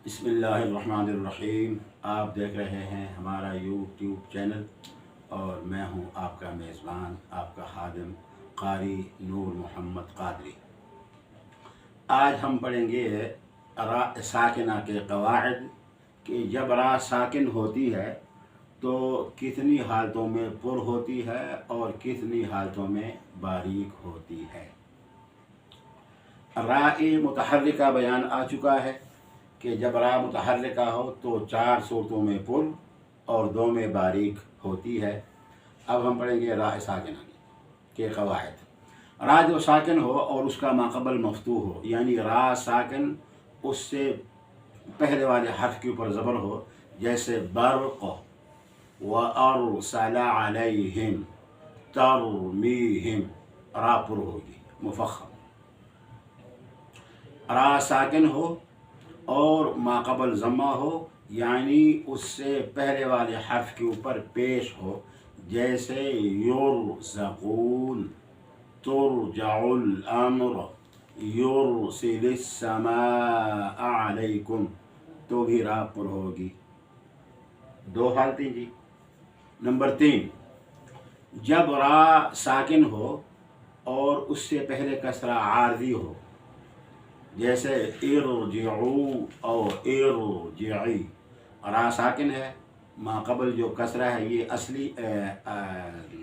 बिस्मिल्लाहिर्रहमानिर्रहीम। आप देख रहे हैं हमारा यूट्यूब चैनल और मैं हूं आपका मेज़बान, आपका खादिम कारी नूर मोहम्मद कादरी। आज हम पढ़ेंगे रा साकिना के कवाइद कि जब रा साकिन होती है तो कितनी हालतों में पुर होती है और कितनी हालतों में बारीक होती है। रा-ए मुतहर्रिका बयान आ चुका है कि जब रा मुतहर्रिका हो तो 4 सूरतों में पुर और 2 में बारीक होती है। अब हम पढ़ेंगे रा साकिना के कवाइद। रा जो साकिन हो और उसका माक़बल मफ्तू हो, यानी रा साकिन उससे पहले वाले हर्फ के ऊपर ज़बर हो, जैसे बर्क़ व अरसला अलैहिम तरमीहिम, रा पुर होगी मुफ़ख्ख़म। रा साकिन हो और माक़बल ज़म्मा हो, यानी उससे पहले वाले हर्फ के ऊपर पेश हो, जैसे युरज़क़ून, तुरजउल अम्र, युरसिलिस समा अलैकुम, तो भी रा पुर होगी। 2 हालतें जी। नंबर 3, जब रा साकिन हो और उससे पहले कसरा आरज़ी हो, जैसे इरजिऊ और इरजिई, रा साकिन है, माक़बल जो कसरा है ये असली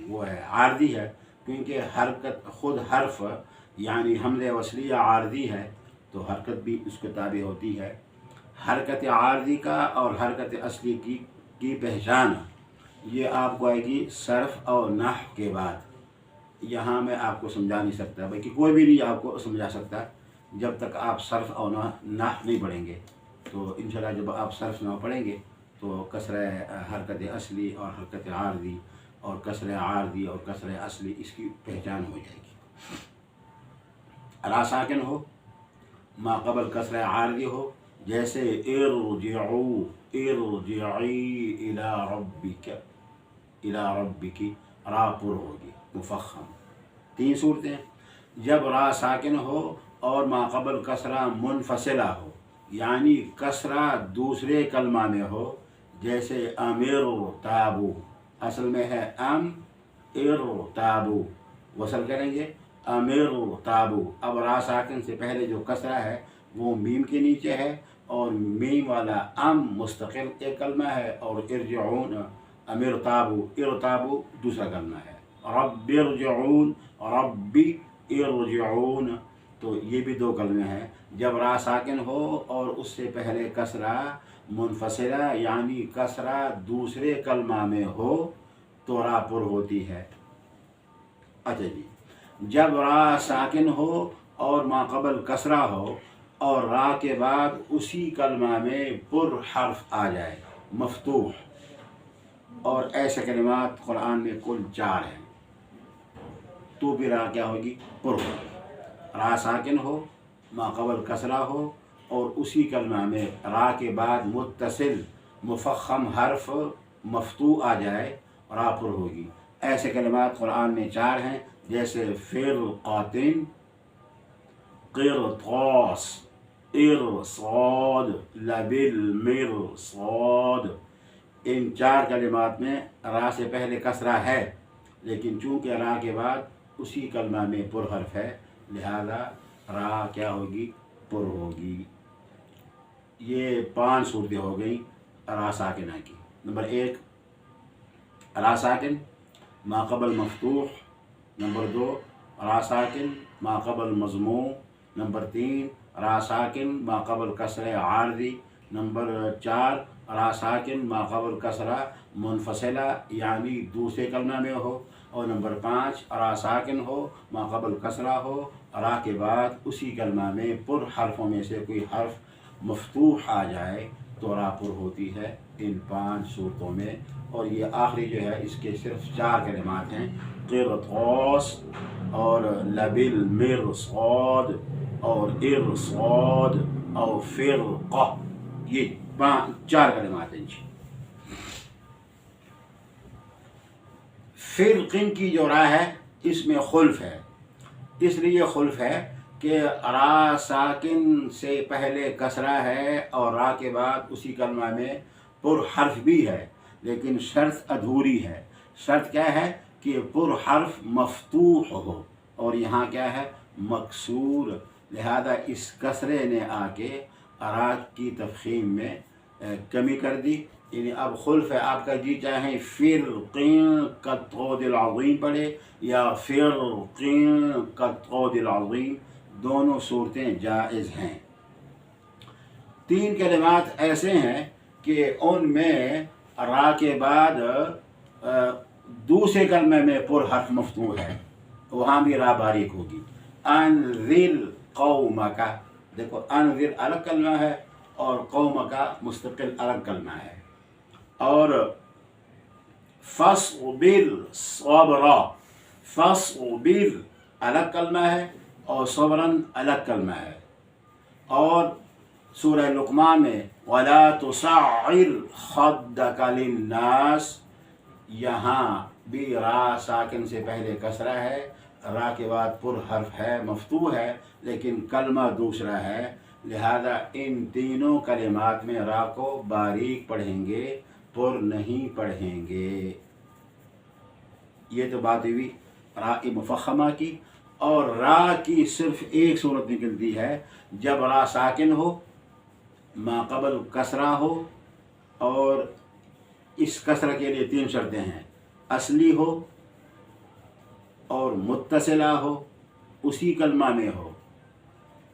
वो है आरज़ी है, क्योंकि हरकत ख़ुद हर्फ यानी हमज़े वसलिया आरज़ी है तो हरकत भी उसके ताबे होती है। हरकत आरज़ी का और हरकत असली की पहचान ये आपको आएगी सर्फ़ और नहव के बाद। यहाँ मैं आपको समझा नहीं सकता, बल्कि कोई भी नहीं आपको समझा सकता जब तक आप सर्फ़ और नहव नहीं पढ़ेंगे। तो इंशाल्लाह जब आप सर्फ़ नहव पढ़ेंगे तो कसरा हरकत असली और हरकत आरज़ी और कसरा आरज़ी और कसरा असली इसकी पहचान हो जाएगी। रा साकिन हो, माक़बल कसरा आरज़ी हो, जैसे इरजिऊ इरजिई इला रब्बिका, इला रब्बिकी, रा पुर होगी मुफ़ख्ख़म। 3 सूरतें। जब रा साकिन हो और माक़बल कसरा मुनफसिला हो, यानी कसरा दूसरे कलमा में हो, जैसे अमिर ताबू, असल में है अम इर ताबू, वसल करेंगे अमिर ताबू। अब रा साकिन से पहले जो कसरा है वो मीम के नीचे है और मीम वाला अम मुस्तकिल एक कलमा है और इरजिऊन अमिर ताबू इरताबू दूसरा कलमा है। रब्बिरजिऊन रब्बी इरजिऊन, तो ये भी 2 कलमे हैं। जब रा साकिन हो और उससे पहले कसरा मुनफसिला यानी कसरा दूसरे कलमा में हो तो रा पुर होती है। अच्छा जी, जब रा साकिन हो और माक़बल कसरा हो और रा के बाद उसी कलमा में पुर हर्फ आ जाए मफ्तूह, और ऐसे कलिमात कुरान में कुल 4 हैं, तो भी रा क्या होगी? पुर होगी। रा साकिन हो, माक़बल कसरा हो और उसी कलमा में रा के बाद मुत्तसिल मुफ़ख्ख़म हर्फ मफ्तू आ जाए, रा पुर होगी। ऐसे कलिमात कुरान में 4 हैं, जैसे फ़िरक़तिन, क़िरतास, इरसाद, लबिल मिरसाद। इन 4 कलिमात में रा से पहले कसरा है, लेकिन चूँकि रा के बाद उसी कलमा में पुर हर्फ है, लिहाजा रा क्या होगी? पुर होगी। ये 5 सूरतें हो गई रा साकिना की। नंबर 1, रा साकिन माक़बल मफ्तूह। नंबर 2, रा साकिन माक़बल मज़मूम। नंबर 3, रा साकिन माक़बल कसरा आरज़ी। नंबर 4, रा साकिन माक़बल कसरा मुनफसिला यानी दूसरे कलमा में हो। और नंबर 5, रा साकिन हो, माक़बल कसरा हो, रा के बाद उसी कलमा में पुर हर्फ़ों में से कोई हर्फ मफ्तूह आ जाए तो रा पुर होती है इन 5 सूरतों में। और ये आखिरी जो है इसके सिर्फ 4 कलिमात हैं, क़िरतास और लबिल मिरसाद और इरसाद और फ़िरक़ा, ये 4 कलिमात हैं जी। फ़िरक़िन की जो रा है इसमें खुल्फ है, इसलिए खुल्फ है کہ را ساکن سے پہلے کسرہ ہے اور را کے بعد اسی کلمہ میں پر حرف بھی ہے، لیکن شرط ادھوری ہے۔ شرط کیا ہے کہ پر حرف مفتوح ہو، اور یہاں کیا ہے مکسور، لہذا اس کسرے نے آ کے را کی تفخیم میں کمی کر دی۔ یعنی اب خلف ہے، آپ کا جی چاہیں فرقین کالطود العظیم پڑھے یا فرقین کالطود العظیم، دونوں صورتیں جائز ہیں۔ تین کلمات ایسے ہیں کہ ان میں را کے بعد دوسرے کلمے میں پر حرف مفتوح ہے، وہاں بھی را باریک ہوگی۔ انذر قومک، دیکھو انذر الگ کلمہ ہے اور قومک مستقل الگ کلمہ ہے۔ اور فاصبر صبرا، فاصبر الگ کلمہ ہے اور صبراً الگ کلمہ ہے۔ اور سورہ لقمان میں وَلَا تُصَعِّرْ خَدَّكَ لِلنَّاسِ، یہاں بھی را ساکن سے پہلے کسرہ ہے، را کے بعد پر حرف ہے، مفتوح ہے، لیکن کلمہ دوسرا ہے، لہذا ان تینوں کلمات میں را کو باریک پڑھیں گے، پر نہیں پڑھیں گے۔ یہ تو بات ہوئی را مفخمہ کی۔ اور را کی صرف ایک صورت نکلتی ہے جب را ساکن ہو، ما قبل کسرہ ہو، اور اس کسرہ کے لیے تین شرطیں ہیں، اصلی ہو اور متصلہ ہو، اسی کلمہ میں ہو،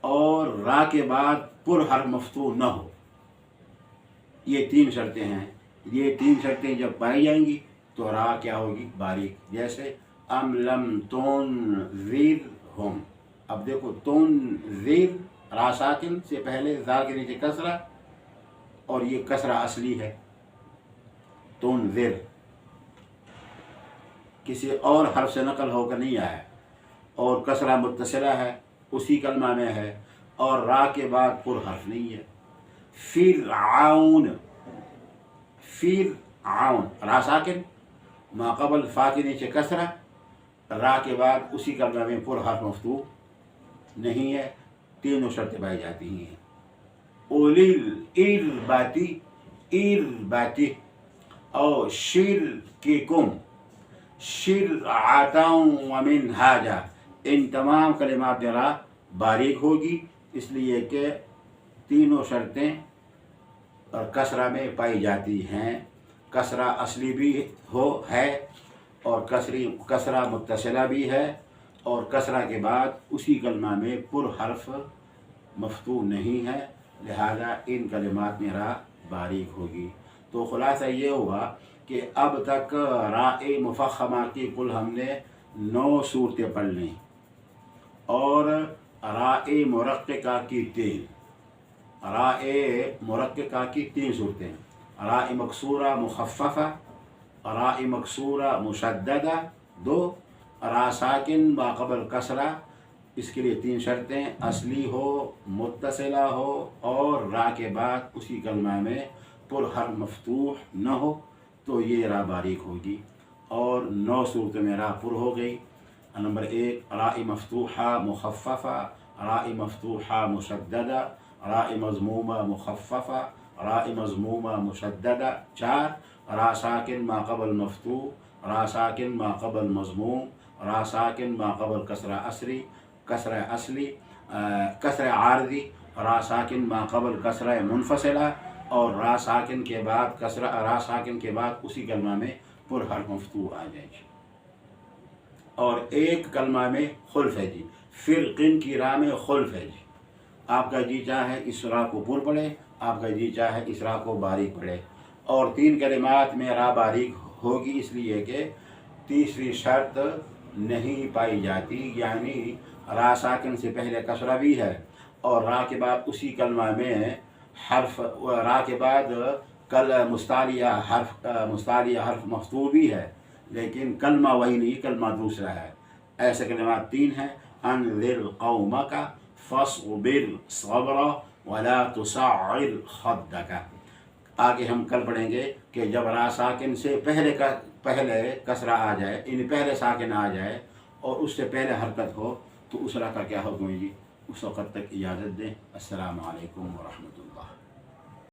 اور را کے بعد پر حرف مفتوح نہ ہو۔ یہ تین شرطیں ہیں، یہ تین شرطیں جب پائی جائیں گی تو را کیا ہوگی باریک، جیسے ام لم تنذرہم۔ اب دیکھو تنذر را ساکن سے پہلے زا کے نیچے کسرہ، اور یہ کسرہ اصلی ہے تنذر، کسی اور حرف سے نقل ہو کر نہیں آیا، اور کسرہ متصلہ ہے، اسی کلمہ میں ہے، اور را کے بعد پر حرف نہیں ہے۔ فرعون، فرعون را ساکن، ما قبل فا کے نیچے کسرہ، را کے بعد اسی کلمہ میں پر حرف مفتوح نہیں ہے، تینوں شرطیں پائی جاتی ہیں۔ اولی الارباتی، ارباتی، اور شرککم، شرعتا ومنہاجا، ان تمام کلمات میں را باریک ہوگی، اس لیے کہ تینوں شرطیں اور کسرہ میں پائی جاتی ہیں۔ کسرہ اصلی بھی ہے، اور کسرہ متصلہ بھی ہے، اور کسرہ کے بعد اسی کلمہ میں پر حرف مفتوح نہیں ہے، لہذا ان کلمات میں را باریک ہوگی۔ تو خلاصہ یہ ہوا کہ اب تک را مفخمہ کی کل ہم نے 9 صورتیں پڑھ لیں، اور را مرققہ کی 3، را مرققہ کی 3 صورتیں، را مکسورہ مخففہ، را مکسورہ مشددہ 2، را ساکن ما قبل کسرہ، اس کے لیے 3 شرطیں، اصلی ہو، متصلہ ہو، اور را کے بعد اسی کلمہ میں پر حرف مفتوح نہ ہو، تو یہ را باریک ہوگی۔ اور 9 صورتوں میں را پر ہو گئی۔ نمبر 1 را مفتوحہ مخففہ، را مفتوحہ مشددہ، را مضمومہ مخففہ، را مضمومہ مشددہ 4، را ساکن ما قبل مفتوح، را ساکن ما قبل مضموم، را ساکن ما قبل کسرہ اصلی، کسرہ اصلی، کسرہ عارضی، را ساکن ما قبل کسرہ منفصلہ، اور را ساکن کے بعد را ساکن کے بعد اسی کلمہ میں پر حرف مفتوح آ جائے گی۔ اور ایک کلمہ میں خلف ہے جی، فرقن کی را میں خلف ہے جی، آپ کا جی چاہے اس را کو پر پڑھے، آپ کا جی چاہے اس را کو باریک پڑھے۔ اور 3 کلمات میں را باریک ہوگی اس لیے کہ تیسری شرط نہیں پائی جاتی، یعنی را ساکن سے پہلے کسرہ بھی ہے، اور را کے بعد اسی کلمہ میں حرف، را کے بعد مستعلیہ حرف مفتوح بھی ہے، لیکن کلمہ وہی نہیں، کلمہ دوسرا ہے۔ ایسے کلمات 3 ہیں، انذر قومک، فاصبر صبرا، ولا تصعر خدک۔ آگے ہم کل پڑھیں گے کہ جب را ساکن سے پہلے کسرہ آ جائے، یعنی پہلے ساکن آ جائے اور اس سے پہلے حرکت ہو، تو اس را کا کیا حکم ہے جی؟ اس وقت تک اجازت دیں۔ السلام علیکم ورحمۃ اللہ۔